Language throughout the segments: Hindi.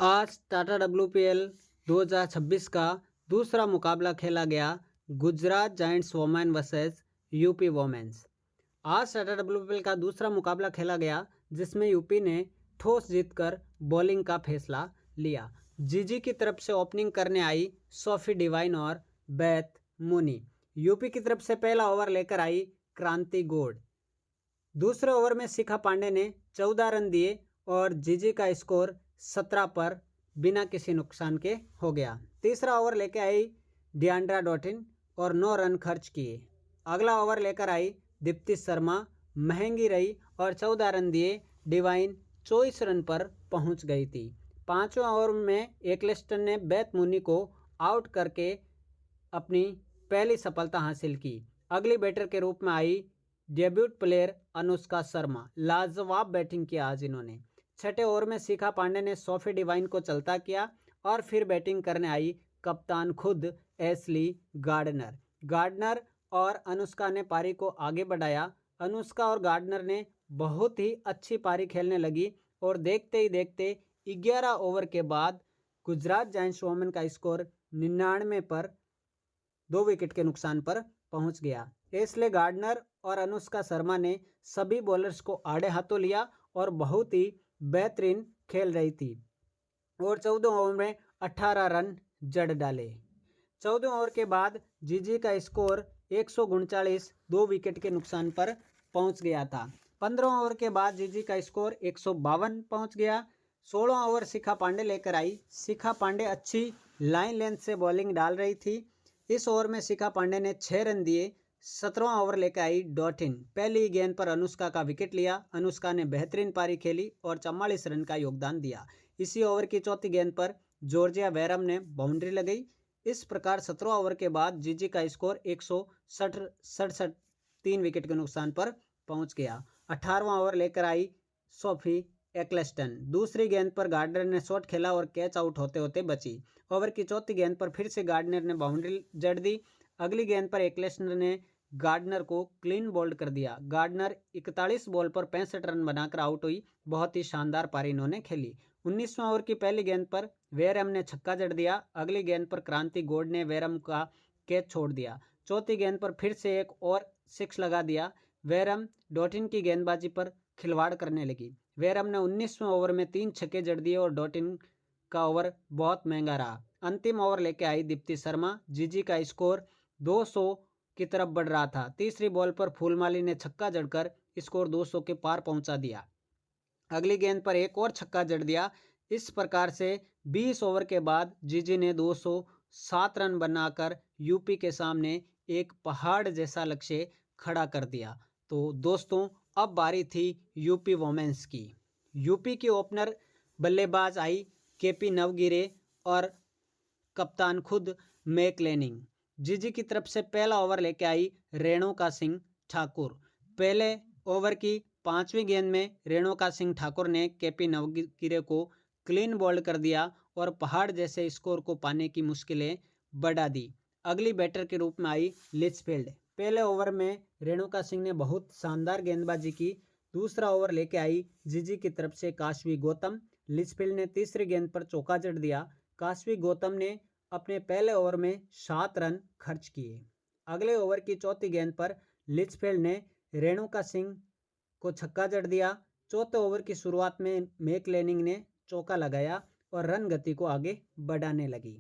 आज टाटा WPL 2026 का दूसरा मुकाबला खेला गया। Gujarat giants women versus UP women's. आज टाटा WPL का दूसरा मुकाबला खेला गया जिसमें यूपी ने ठोस जीतकर बॉलिंग का फैसला लिया। जीजी की तरफ से ओपनिंग करने आई सोफी डिवाइन और बेथ मुनी। यूपी की तरफ से पहला ओवर लेकर आई क्रांति गौड़। दूसरे ओवर में शिखा पांडे ने 14 रन दिए और जीजी का स्कोर 17 पर बिना किसी नुकसान के हो गया। तीसरा ओवर लेकर आई डियांड्रा डॉटिन और 9 रन खर्च किए। अगला ओवर लेकर आई दीप्ति शर्मा, महंगी रही और 14 रन दिए। डिवाइन 24 रन पर पहुंच गई थी। पांचवें ओवर में एकलेस्टन ने बेथ मुनी को आउट करके अपनी पहली सफलता हासिल की। अगली बैटर के रूप में आई डेब्यूट प्लेयर अनुष्का शर्मा। लाजवाब बैटिंग किया आज इन्होंने। छठे ओवर में शिखा पांडे ने सोफी डिवाइन को चलता किया और फिर बैटिंग करने आई कप्तान खुद एशली गार्डनर और अनुष्का ने पारी को आगे बढ़ाया। अनुष्का और गार्डनर ने बहुत ही अच्छी पारी खेलने लगी और देखते ही देखते 11 ओवर के बाद गुजरात जायंट्स वोमेन का स्कोर 99 पर 2 विकेट के नुकसान पर पहुंच गया। एशले गार्डनर और अनुष्का शर्मा ने सभी बॉलर्स को आड़े हाथों लिया और बहुत ही बेहतरीन खेल रही थी और 14 ओवर में 18 रन जड़ डाले। 14 ओवर के बाद जीजी का स्कोर 139 2 विकेट के नुकसान पर पहुंच गया था। 15 ओवर के बाद जीजी का स्कोर 152 पहुंच गया। 16 ओवर शिखा पांडे लेकर आई। शिखा पांडे अच्छी लाइन लेंथ से बॉलिंग डाल रही थी। इस ओवर में शिखा पांडे ने 6 रन दिए। 17वां ओवर लेकर आई डॉटिन। पहली गेंद पर अनुष्का का विकेट लिया। अनुष्का ने बेहतरीन पारी खेली और 44 रन का योगदान दिया। इसी ओवर की चौथी गेंद पर जॉर्जिया वेरम ने बाउंड्री लगाई। इस प्रकार 17वां ओवर के बाद जीजी का स्कोर 167 3 विकेट के नुकसान पर पहुंच गया। 18वां ओवर लेकर आई सोफी एकलेस्टन। दूसरी गेंद पर गार्डनर ने शॉट खेला और कैच आउट होते होते बची। ओवर की चौथी गेंद पर फिर से गार्डनर ने बाउंड्री जड़ दी। अगली गेंद पर एकलेस्टन ने गार्डनर को क्लीन बोल्ड कर दिया। गार्डनर 41 बॉल पर 65 रन बनाकर आउट हुई। बहुत ही शानदार पारी इन्होंने खेली। 19वां ओवर की पहली गेंद पर वेरम ने छक्का जड़ दिया। अगली गेंद पर क्रांति गौड़ ने वेरम का कैच छोड़ दिया। चौथी गेंद पर फिर से एक और 6 लगा दिया। वेरम डॉटिन की गेंदबाजी पर खिलवाड़ करने लगी। वेरम ने 19वें ओवर में 3 छक्के जड़ दिए और डॉटिन का ओवर बहुत महंगा रहा। अंतिम ओवर लेके आई दीप्ति शर्मा। जीजी का स्कोर 200 की तरफ बढ़ रहा था। तीसरी बॉल पर फूलमाली ने छक्का जड़कर स्कोर 200 के पार पहुंचा दिया। अगली गेंद पर एक और छक्का जड़ दिया। इस प्रकार से 20 ओवर के बाद जीजी ने 207 रन बनाकर यूपी के सामने एक पहाड़ जैसा लक्ष्य खड़ा कर दिया। तो दोस्तों, अब बारी थी यूपी वोमेन्स की। यूपी की ओपनर बल्लेबाज आई केपी नवगिरे और कप्तान खुद मैकलेनिंग। जीजी की तरफ से पहला ओवर लेके आई रेणुका सिंह ठाकुर। पहले ओवर की 5वीं गेंद में रेणुका सिंह ठाकुर ने केपी नवगिरे को क्लीन बोल्ड कर दिया और पहाड़ जैसे स्कोर को पाने की मुश्किलें बढ़ा दी। अगली बैटर के रूप में आई लिचफील्ड। पहले ओवर में रेणुका सिंह ने बहुत शानदार गेंदबाजी की। दूसरा ओवर लेके आई जीजी की तरफ से काशवी गौतम। लिचफील्ड ने तीसरी गेंद पर चौका जड़ दिया। काशवी गौतम ने अपने पहले ओवर में 7 रन खर्च किए। अगले ओवर की चौथी गेंद पर लिचफील्ड ने रेणुका सिंह को छक्का जड़ दिया। चौथे ओवर की शुरुआत में मैकलेनिंग ने चौका लगाया और रन गति को आगे बढ़ाने लगी।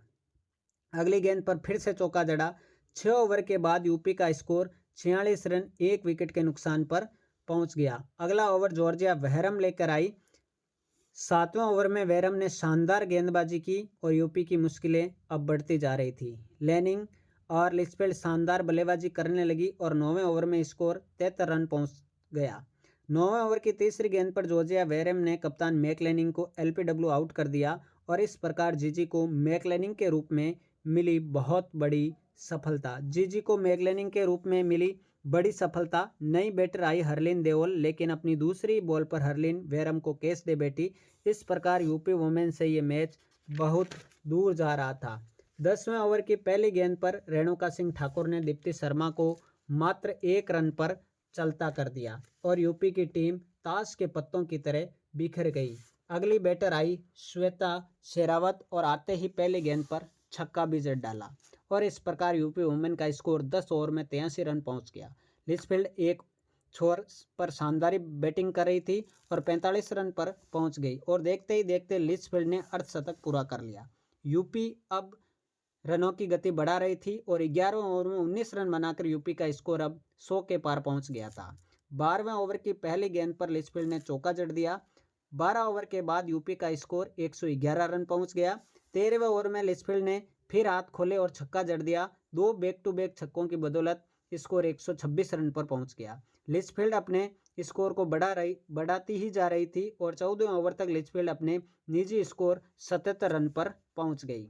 अगली गेंद पर फिर से चौका जड़ा। 6 ओवर के बाद यूपी का स्कोर 46 रन 1 विकेट के नुकसान पर पहुंच गया। अगला ओवर जॉर्जिया वेरम लेकर आई। 7वें ओवर में वेरम ने शानदार गेंदबाजी की और यूपी की मुश्किलें अब बढ़ती जा रही थी। लेनिंग और लिचफील्ड शानदार बल्लेबाजी करने लगी और 9वें ओवर में स्कोर 73 रन पहुंच गया। 9वें ओवर की तीसरी गेंद पर जॉर्जिया वेरम ने कप्तान मैकलेनिंग को LPW आउट कर दिया और इस प्रकार जीजी को मैकलेनिंग के रूप में मिली बहुत बड़ी सफलता। जीजी को मैकलेनिंग के रूप में मिली बड़ी सफलता। नई बैटर आई हरलीन देओल, लेकिन अपनी दूसरी बॉल पर हरलीन वेरम को कैच दे बैठी। इस प्रकार यूपी वुमेन से ये मैच बहुत दूर जा रहा था। 10वें ओवर की पहली गेंद पर रेणुका सिंह ठाकुर ने दीप्ति शर्मा को मात्र 1 रन पर चलता कर दिया और यूपी की टीम ताश के पत्तों की तरह बिखर गई। अगली बैटर आई श्वेता शेरावत और आते ही पहली गेंद पर छक्का भी जड़ डाला और इस प्रकार यूपी वुमेन का स्कोर 10 ओवर में 83 रन पहुंच गया। लिचफील्ड एक छोर पर शानदार बैटिंग कर रही थी और 45 रन पर पहुंच गई और देखते ही देखते लिचफील्ड ने अर्धशतक पूरा कर लिया। यूपी अब रनों की गति बढ़ा रही थी और 11वें ओवर में 19 रन बनाकर यूपी का स्कोर अब 100 के पार पहुंच गया था। 12वें ओवर की पहली गेंद पर लिचफील्ड ने चौका जड़ दिया। 12 ओवर के बाद यूपी का स्कोर 111 रन पहुंच गया। 13वें ओवर में लिचफील्ड ने फिर हाथ खोले और छक्का जड़ दिया। 2 बैक टू बैक छक्कों की बदौलत स्कोर 126 रन पर पहुंच गया। लिचफील्ड अपने स्कोर को बढ़ाती ही जा रही थी और 14वें ओवर तक लिचफील्ड अपने निजी स्कोर 77 रन पर पहुंच गई।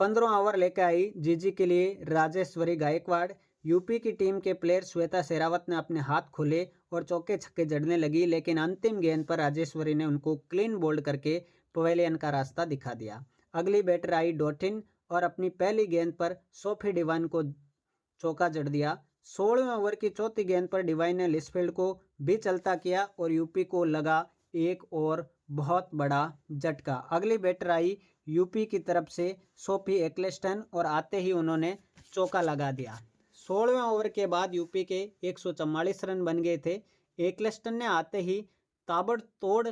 15वां ओवर लेकर आई जीजी के लिए राजेश्वरी गायकवाड़। यूपी की टीम के प्लेयर श्वेता शेरावत ने अपने हाथ खोले और चौके छक्के जड़ने लगी, लेकिन अंतिम गेंद पर राजेश्वरी ने उनको क्लीन बोल्ड करके पवेलियन का रास्ता दिखा दिया। अगली बैटर आई डॉटिन और अपनी पहली गेंद पर सोफी डिवाइन को चौका जड़ दिया। 16वें ओवर की चौथी गेंद पर डिवाइन ने लिचफील्ड को भी चलता किया और यूपी को लगा एक और बहुत बड़ा झटका। अगली बैटर आई यूपी की तरफ से सोफी एक्लेस्टन और आते ही उन्होंने चौका लगा दिया। 16वें ओवर के बाद यूपी के 144 रन बन गए थे। एक्लेस्टन ने आते ही ताबड़तोड़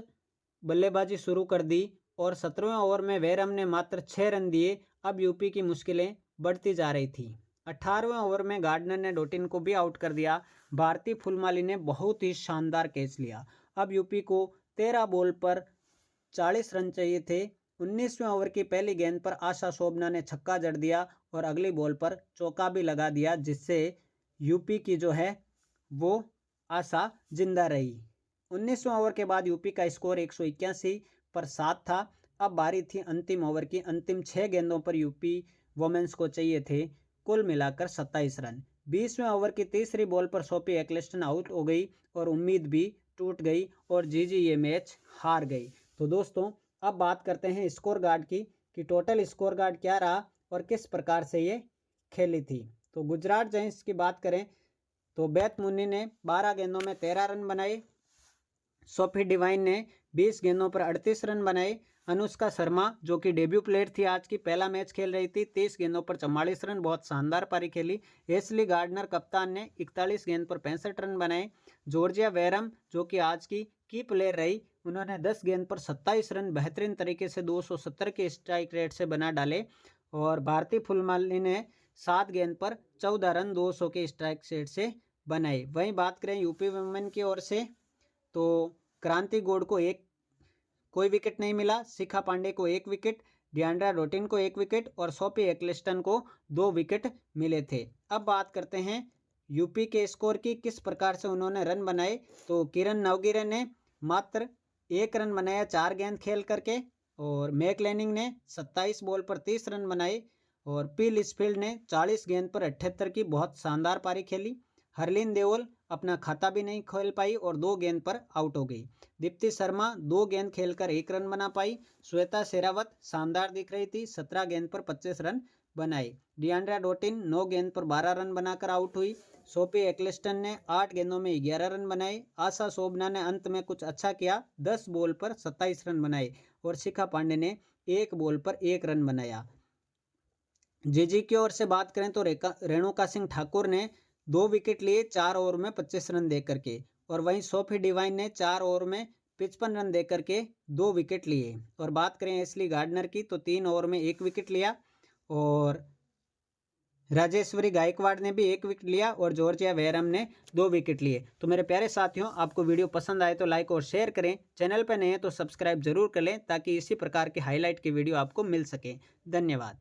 बल्लेबाजी शुरू कर दी और 17वें ओवर में वेरम ने मात्र 6 रन दिए। अब यूपी की मुश्किलें बढ़ती जा रही थी। 18वें ओवर में गार्डनर ने डोटिन को भी आउट कर दिया। भारती फुलमाली ने बहुत ही शानदार कैच लिया। अब यूपी को 13 बॉल पर 40 रन चाहिए थे। 19वें ओवर की पहली गेंद पर आशा शोभना ने छक्का जड़ दिया और अगली बॉल पर चौका भी लगा दिया, जिससे यूपी की जो है वो आशा जिंदा रही। 19वें ओवर के बाद यूपी का स्कोर 181 पर 7 था। अब बारी थी अंतिम ओवर की। अंतिम 6 गेंदों पर यूपी वोमेन्स को चाहिए थे कुल मिलाकर 27 रन। 20वें ओवर की तीसरी बॉल पर सोफी एक्लेस्टन आउट हो गई और उम्मीद भी टूट गई और जीजी ये मैच हार गई। तो दोस्तों अब बात करते हैं स्कोर गार्ड की कि टोटल स्कोर गार्ड क्या रहा और किस प्रकार से ये खेली थी। तो गुजरात जायंट्स की बात करें तो बेथ मुन्नी ने 12 गेंदों में 13 रन बनाए। सोफी डिवाइन ने 20 गेंदों पर 38 रन बनाए। अनुष्का शर्मा जो कि डेब्यू प्लेयर थी आज की, पहला मैच खेल रही थी, 30 गेंदों पर 44 रन, बहुत शानदार पारी खेली। एशली गार्डनर कप्तान ने 41 गेंद पर 65 रन बनाए। जॉर्जिया वेरम जो कि आज की प्लेयर रही, उन्होंने 10 गेंद पर 27 रन बेहतरीन तरीके से 270 के स्ट्राइक रेट से बना डाले। और भारती फुलमाली ने 7 गेंद पर 14 रन 200 के स्ट्राइक रेट से बनाए। वहीं बात करें यूपी वुमेन की ओर से तो क्रांति गौड़ को कोई विकेट नहीं मिला, शिखा पांडे को 1 विकेट, डियांड्रा डोटिन को 1 विकेट और सोफी एक्लेस्टन को 2 विकेट मिले थे। अब बात करते हैं यूपी के स्कोर की, किस प्रकार से उन्होंने रन बनाए। तो किरण नवगिरे ने मात्र 1 रन बनाया 4 गेंद खेल करके और मैक लेनिंग ने 27 बॉल पर 30 रन बनाए और पी लिचफील्ड ने 40 गेंद पर 78 की बहुत शानदार पारी खेली। हरलीन देओल अपना खाता भी नहीं खोल पाई और 2 गेंद पर आउट हो गई। दीप्ति शर्मा 2 गेंद खेलकर 1 रन बना पाई। श्वेता शेरावत शानदार दिख रही थी, 17 गेंद पर 25 रन बनाए। डियांड्रा डोटिन 9 गेंद पर 12 रन बनाकर आउट हुई। सोफी एक्लेस्टन ने 8 गेंदों में 11 रन बनाए। आशा शोभना ने अंत में कुछ अच्छा किया, 10 बॉल पर 27 रन बनाए और शिखा पांडे ने 1 बॉल पर 1 रन बनाया। जीजी की ओर से बात करें तो रेणुका सिंह ठाकुर ने 2 विकेट लिए 4 ओवर में 25 रन दे करके और वहीं सोफी डिवाइन ने 4 ओवर में 55 रन दे करके 2 विकेट लिए। और बात करें एशली गार्डनर की तो 3 ओवर में 1 विकेट लिया और राजेश्वरी गायकवाड़ ने भी 1 विकेट लिया और जॉर्जिया वेरम ने 2 विकेट लिए। तो मेरे प्यारे साथियों, आपको वीडियो पसंद आए तो लाइक और शेयर करें, चैनल पर नए हैं तो सब्सक्राइब जरूर कर लें ताकि इसी प्रकार के हाईलाइट की वीडियो आपको मिल सके। धन्यवाद।